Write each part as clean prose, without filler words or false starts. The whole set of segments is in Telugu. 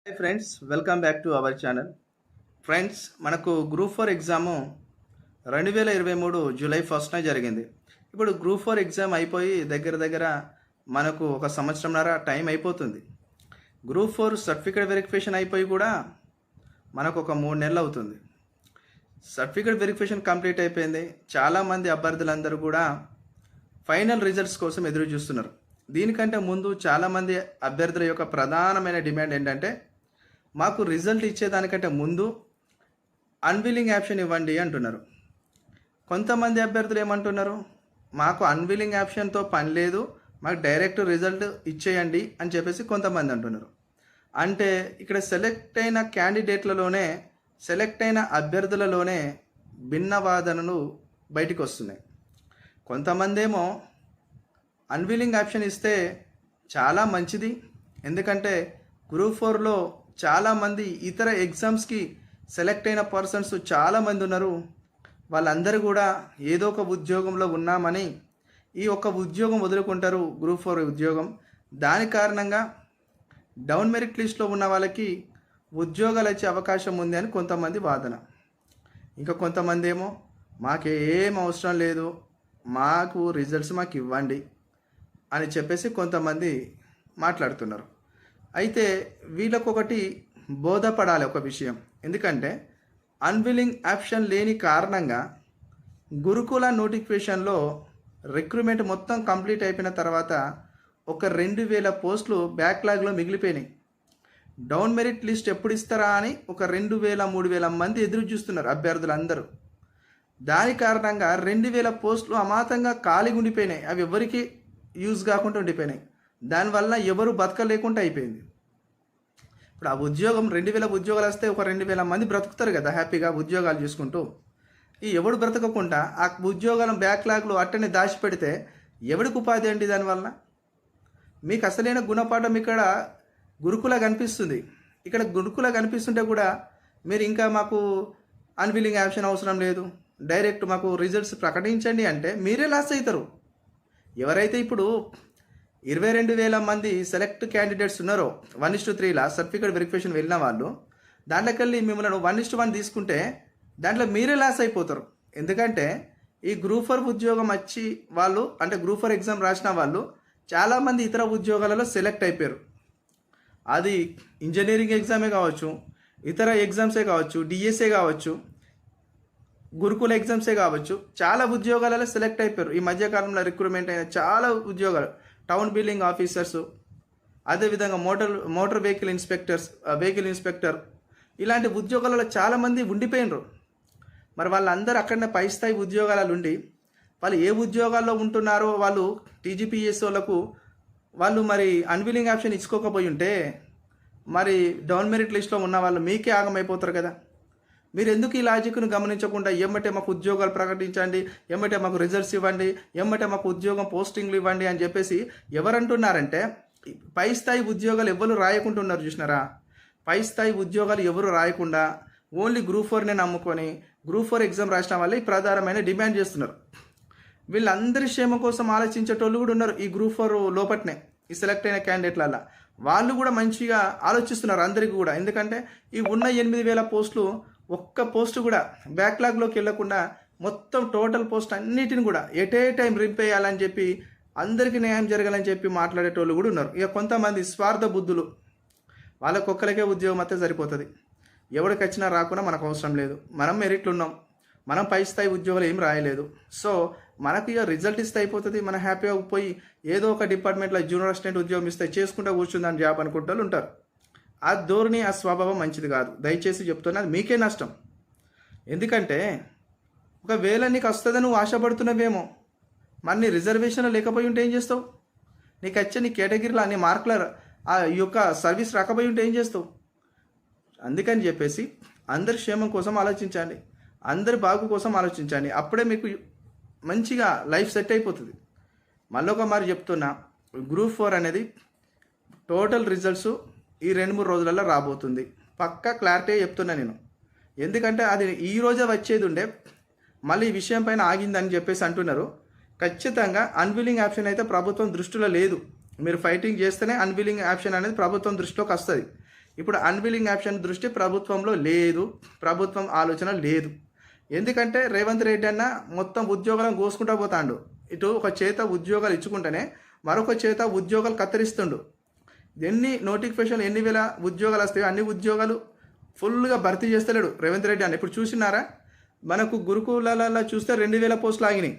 Hi friends, welcome back to our channel. Friends, మనకు గ్రూప్ 4 ఎగ్జాము 2023 జూలై 1న జరిగింది. ఇప్పుడు గ్రూప్ 4 ఎగ్జామ్ అయిపోయి దగ్గర దగ్గర మనకు ఒక సంవత్సరంన్నర టైం అయిపోతుంది. గ్రూప్ 4 సర్టిఫికేట్ వెరిఫికేషన్ అయిపోయి కూడా మనకు ఒక 3 నెలలు అవుతుంది. సర్టిఫికేట్ వెరిఫికేషన్ కంప్లీట్ అయిపోయింది. చాలామంది అభ్యర్థులందరూ కూడా ఫైనల్ రిజల్ట్స్ కోసం ఎదురు చూస్తున్నారు. దీనికంటే ముందు చాలామంది అభ్యర్థుల యొక్క ప్రధానమైన డిమాండ్ ఏంటంటే, మాకు రిజల్ట్ ఇచ్చేదానికంటే ముందు అన్విలింగ్ యాప్షన్ ఇవ్వండి అంటున్నారు. కొంతమంది అభ్యర్థులు ఏమంటున్నారు, మాకు అన్విలింగ్ యాప్షన్తో పని లేదు, మాకు డైరెక్ట్ రిజల్ట్ ఇచ్చేయండి అని చెప్పేసి కొంతమంది అంటున్నారు. అంటే ఇక్కడ సెలెక్ట్ అయిన క్యాండిడేట్లలోనే, సెలెక్ట్ అయిన అభ్యర్థులలోనే భిన్న వాదనలు బయటికి వస్తున్నాయి. కొంతమంది ఏమో అన్విలింగ్ ఆప్షన్ ఇస్తే చాలా మంచిది, ఎందుకంటే గ్రూప్ 4లో చాలామంది ఇతర ఎగ్జామ్స్కి సెలెక్ట్ అయిన పర్సన్స్ చాలామంది ఉన్నారు. వాళ్ళందరూ కూడా ఏదో ఒక ఉద్యోగంలో ఉన్నామని ఈ ఒక్క ఉద్యోగం వదులుకుంటారు, గ్రూప్ 4 ఉద్యోగం. దాని కారణంగా డౌన్ మెరిట్ లిస్ట్లో ఉన్న వాళ్ళకి ఉద్యోగాలు వచ్చే అవకాశం ఉంది అని కొంతమంది వాదన. ఇంకా కొంతమంది ఏమో మాకేం అవసరం లేదు, మాకు రిజల్ట్స్ మాకు ఇవ్వండి అని చెప్పేసి కొంతమంది మాట్లాడుతున్నారు. అయితే వీళ్ళకొకటి బోధపడాలి ఒక విషయం. ఎందుకంటే అన్విలింగ్ ఆప్షన్ లేని కారణంగా గురుకుల నోటిఫికేషన్లో రిక్రూట్మెంట్ మొత్తం కంప్లీట్ అయిపోయిన తర్వాత ఒక 2000 పోస్టులు బ్యాక్లాగ్లో మిగిలిపోయినాయి. డౌన్ మెరిట్ లిస్ట్ ఎప్పుడు ఇస్తారా అని ఒక 2000-3000 మంది ఎదురు చూస్తున్నారు అభ్యర్థులందరూ. దాని కారణంగా 2000 పోస్టులు అమాతంగా ఖాళీగా ఉండిపోయినాయి. అవి ఎవరికి యూజ్ కాకుండా ఉండిపోయినాయి. దానివల్ల ఎవరు బతకలేకుండా అయిపోయింది. ఇప్పుడు ఆ ఉద్యోగం 2000 ఉద్యోగాలు వస్తే ఒక 2000 మంది బ్రతుకుతారు కదా హ్యాపీగా ఉద్యోగాలు చూసుకుంటూ. ఈ ఎవడు బ్రతకకుండా ఆ ఉద్యోగాలను బ్యాక్లాగ్లో అట్టనే దాచిపెడితే ఎవడికి ఉపాధి అండి? దానివల్ల మీకు అసలైన గుణపాఠం ఇక్కడ గురుకుల కనిపిస్తుంది. ఇక్కడ గురుకుల కనిపిస్తుంటే కూడా మీరు ఇంకా మాకు అన్విలింగ్ ఆప్షన్ అవసరం లేదు, డైరెక్ట్ మాకు రిజల్ట్స్ ప్రకటించండి అంటే మీరే లాస్ అవుతారు. ఎవరైతే ఇప్పుడు 22,000 మంది సెలెక్ట్ క్యాండిడేట్స్ ఉన్నారో 1:3లా సర్టిఫికేట్ వెరిఫికేషన్ వెళ్ళిన వాళ్ళు, దాంట్లోకి వెళ్ళి మిమ్మల్ని 1:1 తీసుకుంటే దాంట్లో మీరే లాస్ అయిపోతారు. ఎందుకంటే ఈ గ్రూప్ 4 ఉద్యోగం వచ్చి వాళ్ళు, అంటే గ్రూప్ 4 ఎగ్జామ్ రాసిన వాళ్ళు చాలామంది ఇతర ఉద్యోగాలలో సెలెక్ట్ అయిపోయారు. అది ఇంజనీరింగ్ ఎగ్జామే కావచ్చు, ఇతర ఎగ్జామ్సే కావచ్చు, డిఎస్ఏ కావచ్చు, గురుకుల ఎగ్జామ్సే కావచ్చు, చాలా ఉద్యోగాలలో సెలెక్ట్ అయిపోయారు. ఈ మధ్యకాలంలో రిక్రూట్మెంట్ అయిన చాలా ఉద్యోగాలు, టౌన్ బిల్డింగ్ ఆఫీసర్సు, అదేవిధంగా మోటార్ వెహికల్ ఇన్స్పెక్టర్, ఇలాంటి ఉద్యోగాలలో చాలామంది ఉండిపోయినరు. మరి వాళ్ళందరూ అక్కడనే పై స్థాయి ఉద్యోగాలలో ఉండి వాళ్ళు ఏ ఉద్యోగాల్లో ఉంటున్నారో వాళ్ళు టీజీపీఎస్ వాళ్ళకు వాళ్ళు మరి అన్విలింగ్ ఆప్షన్ ఇచ్చుకోకపోయి ఉంటే మరి డౌన్ మెరిట్ లిస్ట్లో ఉన్న వాళ్ళు మీకే ఆగమైపోతారు కదా. మీరు ఎందుకు ఈ లాజిక్ను గమనించకుండా ఎమ్మటే మాకు ఉద్యోగాలు ప్రకటించండి, ఎమ్మటే మాకు రిజల్ట్స్ ఇవ్వండి, ఎమ్మటే మాకు ఉద్యోగం పోస్టింగ్లు ఇవ్వండి అని చెప్పేసి ఎవరంటున్నారంటే, పై స్థాయి ఉద్యోగాలు ఎవరు రాయకుంటున్నారు చూసినారా? పై స్థాయి ఉద్యోగాలు ఎవరు రాయకుండా ఓన్లీ గ్రూప్ 4నే నమ్ముకొని గ్రూప్ 4 ఎగ్జామ్ రాసిన వాళ్ళే ఈ ప్రధానమైన డిమాండ్ చేస్తున్నారు. వీళ్ళందరి క్షేమం కోసం ఆలోచించేటోళ్ళు కూడా ఉన్నారు ఈ గ్రూప్ 4 లోపట్నే. ఈ సెలెక్ట్ అయిన క్యాండిడేట్ల వాళ్ళు కూడా మంచిగా ఆలోచిస్తున్నారు అందరికీ కూడా. ఎందుకంటే ఈ ఉన్న 8,000 పోస్టులు ఒక్క పోస్టు కూడా బ్యాక్లాగ్లోకి వెళ్ళకుండా మొత్తం టోటల్ పోస్ట్ అన్నిటిని కూడా ఎట్ ఏ టైం రింపేయాలని చెప్పి అందరికీ న్యాయం జరగాలని చెప్పి మాట్లాడేటోళ్ళు కూడా ఉన్నారు. ఇక కొంతమంది స్వార్థ బుద్ధులు, వాళ్ళకొక్కరికే ఉద్యోగం అయితే సరిపోతుంది, ఎవరికి వచ్చినా రాకుండా మనకు అవసరం లేదు, మనం మెరిట్లు ఉన్నాం, మనం పై స్థాయి ఉద్యోగాలు ఏం రాయలేదు, సో మనకి ఇక రిజల్ట్ ఇస్తే అయిపోతుంది, మనం హ్యాపీగా పోయి ఏదో ఒక డిపార్ట్మెంట్లో జూనియర్ అసిస్టెంట్ ఉద్యోగం ఇస్తే చేసుకుంటూ కూర్చుందని జాబ్ అనుకుంటూ ఉంటారు. ఆ ధోరణి, ఆ స్వభావం మంచిది కాదు. దయచేసి చెప్తున్నా, అది మీకే నష్టం. ఎందుకంటే ఒకవేళ నీకు వస్తుందని నువ్వు ఆశపడుతున్నావేమో, మరి నీ రిజర్వేషన్ లేకపోయి ఉంటే ఏం చేస్తావు? నీకు వచ్చే నీ కేటగిరీలో నీ మార్కుల ఆ యొక్క సర్వీస్ రాకపోయి ఉంటే ఏం చేస్తావు? అందుకని చెప్పేసి అందరి క్షేమం కోసం ఆలోచించండి, అందరి బాగు కోసం ఆలోచించండి. అప్పుడే మీకు మంచిగా లైఫ్ సెట్ అయిపోతుంది. మళ్ళొక మరి చెప్తున్నా, గ్రూప్ 4 అనేది టోటల్ రిజల్ట్స్ ఈ 2-3 రోజులలో రాబోతుంది. పక్కా క్లారిటీ చెప్తున్నా నేను. ఎందుకంటే అది ఈ రోజే వచ్చేది ఉండే, మళ్ళీ ఈ విషయం పైన ఆగిందని చెప్పేసి అంటున్నారు. ఖచ్చితంగా అన్విలింగ్ ఆప్షన్ అయితే ప్రభుత్వం దృష్టిలో లేదు. మీరు ఫైటింగ్ చేస్తేనే అన్విలింగ్ ఆప్షన్ అనేది ప్రభుత్వం దృష్టిలోకి వస్తుంది. ఇప్పుడు అన్విలింగ్ ఆప్షన్ దృష్టి ప్రభుత్వంలో లేదు, ప్రభుత్వం ఆలోచన లేదు. ఎందుకంటే రేవంత్ రెడ్డి అన్న మొత్తం ఉద్యోగాలను కోసుకుంటూ పోతాడు. ఇటు ఒక చేత ఉద్యోగాలు ఇచ్చుకుంటేనే మరొక చేత ఉద్యోగాలు కత్తిరిస్తుండు. ఎన్ని నోటిఫికేషన్లు ఎన్ని వేల ఉద్యోగాలు వస్తాయో అన్ని ఉద్యోగాలు ఫుల్గా భర్తీ చేస్తలేడు రేవంత్ రెడ్డి అన్న. ఇప్పుడు చూసినారా, మనకు గురుకులాలలో చూస్తే 2000 పోస్టులు ఆగినాయి,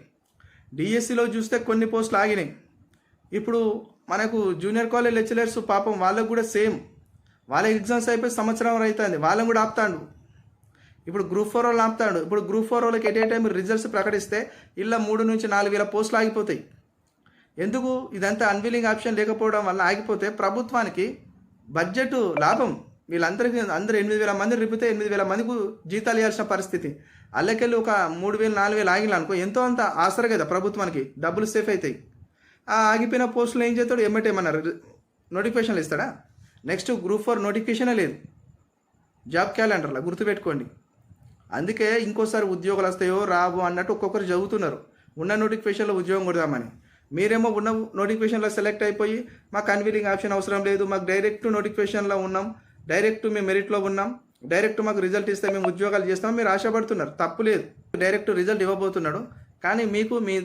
డిఎస్సిలో చూస్తే కొన్ని పోస్టులు ఆగినాయి. ఇప్పుడు మనకు జూనియర్ కాలేజ్ లెక్చరర్స్ పాపం వాళ్ళకు కూడా సేమ్, వాళ్ళ ఎగ్జామ్స్ అయిపోయి సంవత్సరం అవుతుంది, వాళ్ళని కూడా ఆపుతాడు. ఇప్పుడు గ్రూప్ 4 వాళ్ళు ఆపుతాడు. ఇప్పుడు గ్రూప్ 4 వాళ్ళకి ఎట్ ఏ టైం రిజల్ట్స్ ప్రకటిస్తే ఇలా 3 నుంచి 4000 పోస్టులు ఆగిపోతాయి. ఎందుకు? ఇదంతా అన్విలింగ్ ఆప్షన్ లేకపోవడం వల్ల ఆగిపోతే ప్రభుత్వానికి బడ్జెట్ లాభం. వీళ్ళందరికీ అందరూ 8000 మంది రిపితే 8000 మందికి జీతాలు ఇవ్వాల్సిన పరిస్థితి. అల్లకెళ్ళి ఒక 3000 4000 ఆగిన అనుకో ఎంతో అంత ఆసర కదా ప్రభుత్వానికి, డబ్బులు సేఫ్ అవుతాయి. ఆ ఆగిపోయిన పోస్టులు ఏం చేస్తాడు? ఏమన్నారు నోటిఫికేషన్లు ఇస్తాడా? నెక్స్ట్ గ్రూప్ 4 నోటిఫికేషనే లేదు జాబ్ క్యాలెండర్లో, గుర్తుపెట్టుకోండి. అందుకే ఇంకోసారి ఉద్యోగాలు వస్తాయో రావు అన్నట్టు ఒక్కొక్కరు చదువుతున్నారు ఉన్న నోటిఫికేషన్లో ఉద్యోగం కొడదామని. మీరేమో ఉన్న నోటిఫికేషన్లో సెలెక్ట్ అయిపోయి మాకు అన్విలింగ్ ఆప్షన్ అవసరం లేదు, మాకు డైరెక్ట్ నోటిఫికేషన్లో ఉన్నాం, డైరెక్ట్ మేము మెరిట్లో ఉన్నాం, డైరెక్ట్ మాకు రిజల్ట్ ఇస్తే మేము ఉద్యోగాలు చేస్తాం, మీరు ఆశపడుతున్నారు. తప్పు లేదు, డైరెక్ట్ రిజల్ట్ ఇవ్వబోతున్నాడు. కానీ మీకు మీ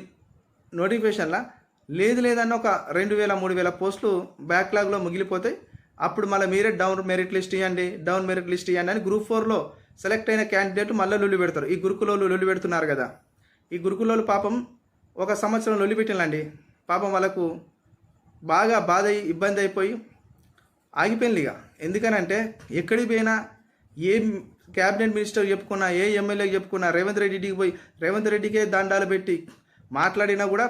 నోటిఫికేషన్లో లేదన్న ఒక 2000 3000 పోస్టులు బ్యాక్లాగ్లో మిగిలిపోతాయి. అప్పుడు మళ్ళీ మీరే డౌన్ మెరిట్ లిస్ట్ ఇవ్వండి అని గ్రూప్ 4లో సెలెక్ట్ అయిన క్యాండిడేట్ మళ్ళీ లొల్లి పెడతారు. ఈ గురుకులోళ్ళు లొల్లి పెడుతున్నారు కదా, ఈ గురుకులోళ్ళు పాపం ఒక సంవత్సరం లొల్లి పెట్టినండి, పాపం వాళ్ళకు బాగా బాధ ఇబ్బంది అయిపోయి ఆగిపోయింది. ఇక ఎందుకనంటే ఎక్కడికి పోయినా ఏ క్యాబినెట్ మినిస్టర్ చెప్పుకున్నా, ఏ ఎమ్మెల్యేకి చెప్పుకున్నా, రేవంత్ రెడ్డికి పోయి రేవంత్ రెడ్డికే దండాలు పెట్టి మాట్లాడినా కూడా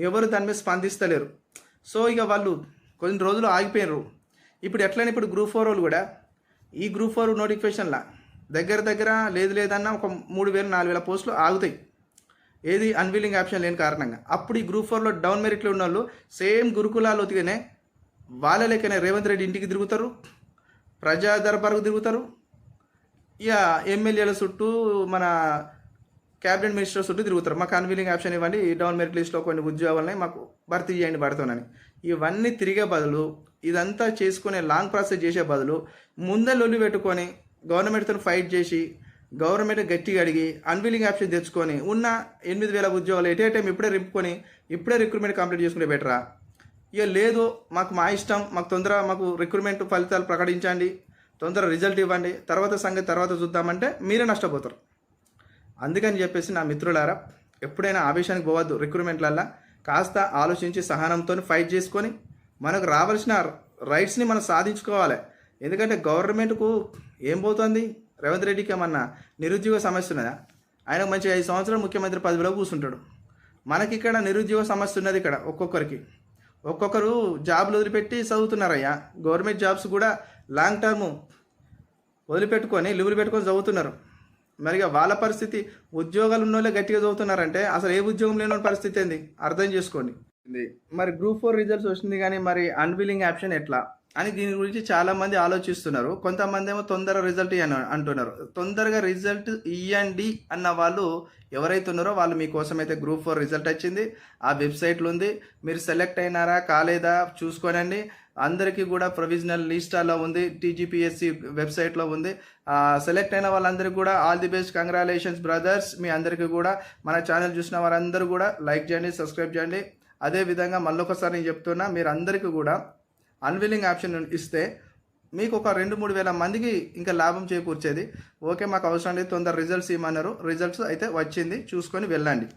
ఎవరు దాని మీద స్పందిస్తలేరు. సో ఇక వాళ్ళు కొన్ని రోజులు ఆగిపోయినారు. ఇప్పుడు ఎట్లయినా ఇప్పుడు గ్రూప్ 4 వాళ్ళు కూడా ఈ గ్రూప్ 4 నోటిఫికేషన్లా దగ్గర లేదన్నా ఒక 3000 4000 పోస్టులు ఆగుతాయి. ఏది? అన్విలింగ్ ఆప్షన్ లేని కారణంగా. అప్పుడు ఈ గ్రూప్ 4లో డౌన్ మెరిట్లో ఉన్న వాళ్ళు సేమ్ గురుకులాలు ఒతిగానే వాళ్ళ లెక్కనే రేవంత్ రెడ్డి ఇంటికి తిరుగుతారు, ప్రజా దర్బార్కు తిరుగుతారు, ఇక ఎమ్మెల్యేల చుట్టూ మన క్యాబినెట్ మినిస్టర్ చుట్టూ తిరుగుతారు. మాకు అన్విలింగ్ ఆప్షన్ ఇవ్వండి, డౌన్ మెరిట్ లిస్ట్లో కొన్ని ఉద్యోగాలని మాకు భర్తీ చేయండి పడుతానని. ఇవన్నీ తిరిగే బదులు, ఇదంతా చేసుకునే లాంగ్ ప్రాసెస్ చేసే బదులు ముందే లొల్లి పెట్టుకొని గవర్నమెంట్తో ఫైట్ చేసి గవర్నమెంట్ గట్టిగా అడిగి అన్విలింగ్ ఆప్షన్ తెచ్చుకొని ఉన్న 8000 ఉద్యోగాలు ఎట్ ఏ టైం ఇప్పుడే రింపుకొని ఇప్పుడే రిక్రూట్మెంట్ కంప్లీట్ చేసుకునే బెటరా? ఇక లేదు మాకు మా ఇష్టం, మాకు తొందరగా మాకు రిక్రూట్మెంట్ ఫలితాలు ప్రకటించండి, తొందర రిజల్ట్ ఇవ్వండి, సంగతి తర్వాత చూద్దామంటే మీరే నష్టపోతారు. అందుకని చెప్పేసి నా మిత్రులారా, ఎప్పుడైనా ఆవేశానికి పోవద్దు. రిక్రూట్మెంట్లల్లో కాస్త ఆలోచించి సహనంతో ఫైట్ చేసుకొని మనకు రావాల్సిన రైట్స్ని మనం సాధించుకోవాలి. ఎందుకంటే గవర్నమెంట్కు ఏం పోతుంది? రేవంత్ రెడ్డికి ఏమన్నా నిరుద్యోగ సమస్య ఉన్నదా? ఆయన మంచి 5 సంవత్సరాలు ముఖ్యమంత్రి పదవిలో కూర్చుంటాడు. మనకి ఇక్కడ నిరుద్యోగ సమస్య ఉన్నది. ఇక్కడ ఒక్కొక్కరు జాబులు వదిలిపెట్టి చదువుతున్నారయ్యా. గవర్నమెంట్ జాబ్స్ కూడా లాంగ్ టర్మ్ వదిలిపెట్టుకొని లివ్లు పెట్టుకొని చదువుతున్నారు. మరిగా వాళ్ళ పరిస్థితి, ఉద్యోగాలు ఉన్న వాళ్ళే గట్టిగా చదువుతున్నారంటే అసలు ఏ ఉద్యోగం లేని పరిస్థితి ఏంది అర్థం చేసుకోండి. మరి గ్రూప్ 4 రిజల్ట్స్ వచ్చింది కానీ మరి అన్విలింగ్ ఆప్షన్ ఎట్లా అని దీని గురించి చాలామంది ఆలోచిస్తున్నారు. కొంతమంది ఏమో తొందర రిజల్ట్ అంటున్నారు. తొందరగా రిజల్ట్ ఇవ్వండి అన్న వాళ్ళు ఎవరైతే ఉన్నారో వాళ్ళు మీకోసం అయితే గ్రూప్ 4 రిజల్ట్ వచ్చింది, ఆ వెబ్సైట్లో ఉంది. మీరు సెలెక్ట్ అయినారా కాలేదా చూసుకోనండి. అందరికీ కూడా ప్రొవిజనల్ లిస్టాలో ఉంది, టీజీపీఎస్సీ వెబ్సైట్లో ఉంది. సెలెక్ట్ అయిన వాళ్ళందరికీ కూడా all the best, congratulations brothers. మీ అందరికీ కూడా మన ఛానల్ చూసిన వారందరూ కూడా లైక్ చేయండి, సబ్స్క్రైబ్ చేయండి. అదేవిధంగా మళ్ళొకసారి నేను చెప్తున్నా, మీరు అందరికీ కూడా అన్విలింగ్ ఆప్షన్ ఇస్తే మీకు ఒక 2-3 వేల మందికి ఇంకా లాభం చేకూర్చేది. ఓకే మాకు అవసరం లేదు, తొందర రిజల్ట్స్ ఇవ్వమన్నారు, రిజల్ట్స్ అయితే వచ్చింది, చూసుకొని వెళ్ళండి.